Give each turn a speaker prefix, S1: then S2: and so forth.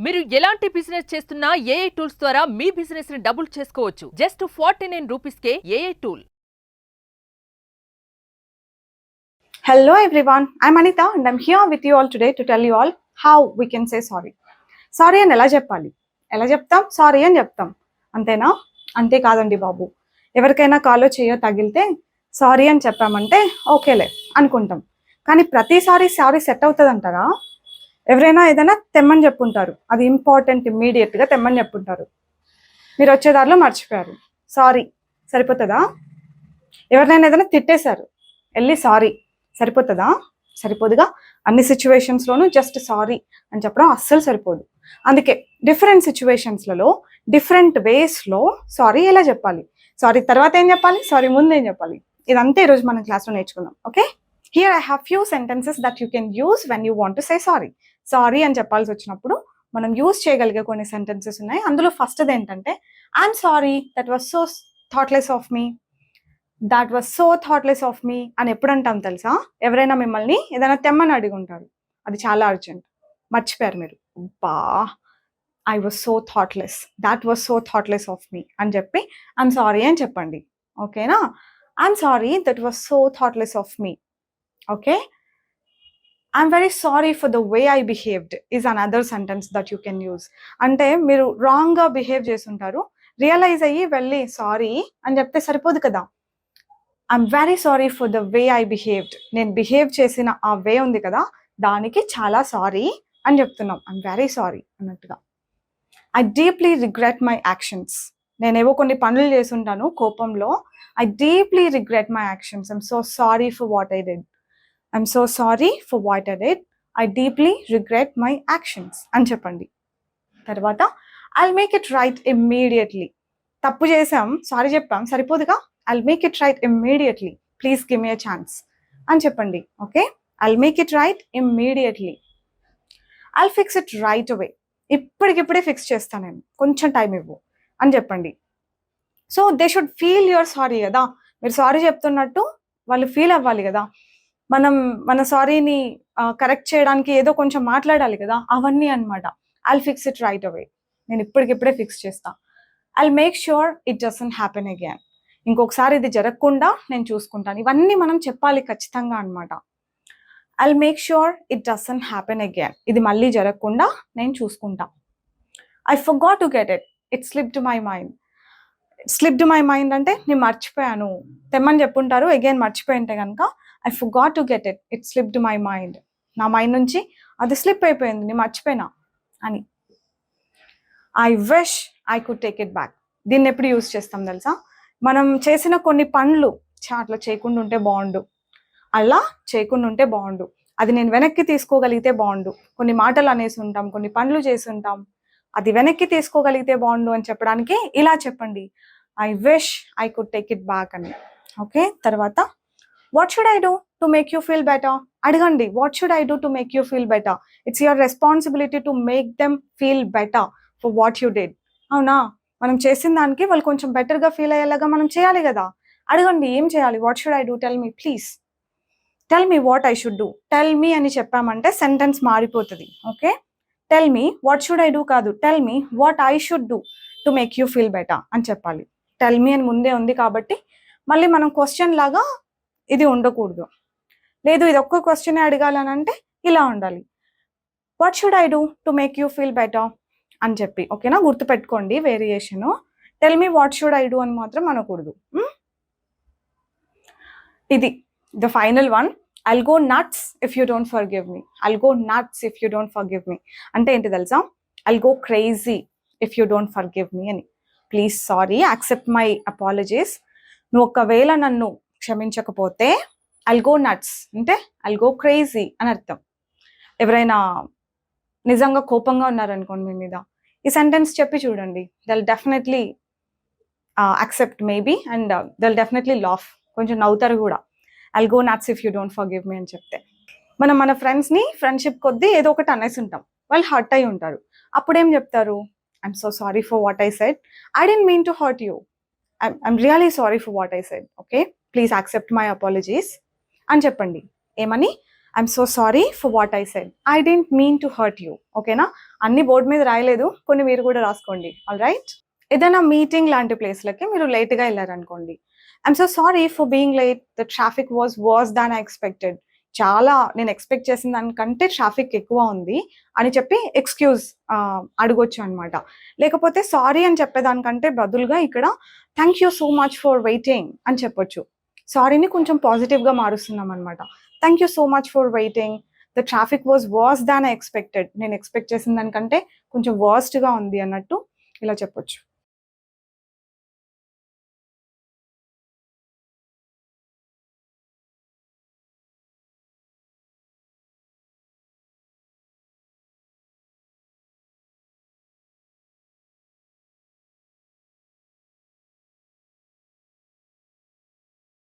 S1: మీరు ఎలాంటి బిజినెస్ చేస్తున్నా ఏఐ టూల్స్ ద్వారా మీ బిజినెస్ ని డబుల్ చేసుకోవచ్చు. జస్ట్ 49 రూపీస్కే AI tool.
S2: Hello everyone, I'm Anita and I'm here with you all today to tell you all how we can say sorry. Sorry అని ఎలా చెప్పాలి, ఎలా చెప్తాం? సారీ అని చెప్తాం, అంతేనా? అంతే కాదండి బాబు. ఎవరికైనా కాలో చేయో తగిలితే సారీ అని చెప్పామంటే ఓకేలే అనుకుంటాం, కానీ ప్రతిసారి సారీ సెట్ అవుతుంది అంటారా? ఎవరైనా ఏదైనా తెమ్మని చెప్పుంటారు, అది ఇంపార్టెంట్, ఇమ్మీడియట్గా తెమ్మని చెప్పుంటారు, మీరు వచ్చేదారిలో మర్చిపోయారు, సారీ సరిపోతుందా? ఎవరినైనా ఏదైనా తిట్టేశారు, వెళ్ళి సారీ సరిపోతుందా? సరిపోదుగా. అన్ని సిచ్యువేషన్స్లోనూ జస్ట్ సారీ అని చెప్పడం అస్సలు సరిపోదు. అందుకే డిఫరెంట్ సిచ్యువేషన్స్లలో డిఫరెంట్ వేస్లో సారీ ఎలా చెప్పాలి, సారీ తర్వాత ఏం చెప్పాలి, సారీ ముందు ఏం చెప్పాలి, ఇదంతా ఈరోజు మనం క్లాస్లో నేర్చుకుందాం. Okay, here I have few sentences that you can use when you want to say sorry. Sorry అని చెప్పాల్సి వచ్చినప్పుడు మనం యూస్ చేయగలిగే కొన్ని సెంటెన్సెస్ ఉన్నాయి. అందులో ఫస్ట్ది ఏంటంటే, I'm sorry, that was so thoughtless of me, that was so thoughtless of me అని ఎప్పుడు అంటాం తెలుసా? ఎవరైనా మిమ్మల్ని ఏదైనా తెమ్మని అడిగి ఉంటారు, అది చాలా అర్జెంట్, మర్చిపోయారు మీరు, బా I was so thoughtless, that was so thoughtless of me అని చెప్పి ఐఎమ్ సారీ అని చెప్పండి. ఓకేనా? I'm sorry, that was so thoughtless of me. Okay, I'm very sorry for the way I behaved is another sentence that you can use. అంటే మీరు రాంగ్గా behave చేసి ఉంటారు, రియలైజ్ అయ్యి వెళ్ళి సారీ అని చెప్తే సరిపోదు కదా. I'm very sorry for the way I behaved, నేను బిహేవ్ చేసిన ఆ వే ఉంది కదా, దానికి చాలా సారీ అని చెప్తున్నాం. ఐఎమ్ వెరీ సారీ అన్నట్టుగా. I deeply regret my actions, నేనేవో కొన్ని పనులు చేసుంటాను కోపంలో, I deeply regret my actions, I'm so sorry for what I did, I'm so sorry for what I did, I deeply regret my actions అని చెప్పండి. తర్వాత I'll make it right immediately, తప్పు చేసాం, సారీ చెప్పాం, సరిపోదుగా. I'll make it right immediately, please give me a chance అని చెప్పండి. Okay, I'll make it right immediately. I'll fix it right away, ఇప్పటికిప్పుడే ఫిక్స్ చేస్తాను నేను, కొంచెం టైం ఇవ్వు అని చెప్పండి. So they should feel your sorry కదా, మీరు సారీ చెప్తున్నట్టు వాళ్ళు ఫీల్ అవ్వాలి కదా. మన సారీని కరెక్ట్ చేయడానికి ఏదో కొంచెం మాట్లాడాలి కదా, అవన్నీ అనమాట. ఐల్ ఫిక్స్ ఇట్ రైట్ అవే, నేను ఇప్పటికిప్పుడే ఫిక్స్ చేస్తా. I'll make sure it doesn't happen again, ఇంకొకసారి ఇది జరగకుండా నేను చూసుకుంటాను. ఇవన్నీ మనం చెప్పాలి ఖచ్చితంగా అనమాట. I'll make sure it doesn't happen again, ఇది మళ్ళీ జరగకుండా నేను చూసుకుంటా. I forgot to get it, it slipped my mind. Slipped my mind అంటే నేను మర్చిపోయాను, తెమ్మని చెప్పుంటారు, అగైన్ మర్చిపోయి ఉంటే కనుక I forgot to get it, it slipped my mind, నా మైండ్ నుంచి అది స్లిప్ అయిపోయింది, నేను మర్చిపోయినా అని. I wish I could take it back, దీన్ని ఎప్పుడు యూజ్ చేస్తాం తెలుసా? మనం చేసిన కొన్ని పనులు అట్లా చేయకుండా ఉంటే బాగుండు, అలా చేయకుండా ఉంటే బాగుండు, అది నేను వెనక్కి తీసుకోగలిగితే బాగుండు. కొన్ని మాటలు అనేసి ఉంటాం, కొన్ని పనులు చేసి ఉంటాం, అది వెనక్కి తీసుకోగలిగితే బాగుండు అని చెప్పడానికి ఇలా చెప్పండి, I wish I could take it back అని. ఓకే, తర్వాత what should I do to make you feel better, అడగండి. What should I do to make you feel better, it's your responsibility to make them feel better for what you did. అవునా, మనం చేసిన దానికి వాళ్ళు కొంచెం బెటర్గా feel అయ్యేలాగా మనం చేయాలి కదా. అడగండి, ఏం చేయాలి, what should I do, tell me please, tell me what I should do. Tell me అని చెప్పామంటే సెంటెన్స్ మారిపోతుంది. Okay, tell me what should I do కాదు, tell me what I should do to make you feel better అని చెప్పాలి. Tell me అని ముందే ఉంది కాబట్టి మళ్ళీ మనం క్వశ్చన్ లాగా ఇది ఉండకూడదు. లేదు, ఇది ఒక్క క్వశ్చనే అడగాలని అంటే ఇలా ఉండాలి, what should I do to make you feel better అని చెప్పి. ఓకేనా, గుర్తుపెట్టుకోండి variation. Tell me what should I do అని మాత్రం అనకూడదు. ఇది the final one, I'll go nuts if you don't forgive me. I'll go nuts if you don't forgive me అంటే ఏంటి తెలుసా? I'll go crazy if you don't forgive me అని. Please sorry, accept my apologies, నువ్వు ఒకవేళ నన్ను క్షమించకపోతే I'll go nuts అంటే I'll go crazy అని అర్థం. ఎవరైనా నిజంగా కోపంగా ఉన్నారనుకోండి మీ మీద, ఈ సెంటెన్స్ చెప్పి చూడండి, they'll definitely accept maybe and they'll definitely laugh, కొంచెం నవ్వుతారు కూడా. I'll go nuts if you don't forgive me అని చెప్తే. మనం మన ఫ్రెండ్స్ని ఫ్రెండ్షిప్ కొద్దీ ఏదో ఒకటి అనేసి ఉంటాం, వాళ్ళు హర్ట్ అయి ఉంటారు, అప్పుడేం చెప్తారు? I'm so sorry for what I said, I didn't mean to hurt you, I'm really sorry for what I said, okay please accept my apologies అని చెప్పండి. ఏమని? I'm so sorry for what I said, I didn't mean to hurt you. ఓకేనా? అన్ని board మీద రాయలేదు, కొన్ని మీరు కూడా రాసుకోండి. All right. ఏదైనా మీటింగ్ లాంటి ప్లేస్లకి మీరు లేట్గా వెళ్ళారనుకోండి, I'm so sorry for being late, the traffic was verse than I expected. చాలా నేను ఎక్స్పెక్ట్ చేసిన దానికంటే ట్రాఫిక్ ఎక్కువ ఉంది అని చెప్పి ఎక్స్క్యూజ్ అడగొచ్చు అనమాట. లేకపోతే సారీ అని చెప్పేదానికంటే బదులుగా ఇక్కడ thank you so much for waiting అని చెప్పొచ్చు. సారీని కొంచెం పాజిటివ్గా మారుస్తున్నాం అనమాట. Thank you so much for waiting, the traffic was verse than I expected. నేను ఎక్స్పెక్ట్ చేసిన దానికంటే కొంచెం వర్స్ట్గా ఉంది అన్నట్టు ఇలా చెప్పొచ్చు.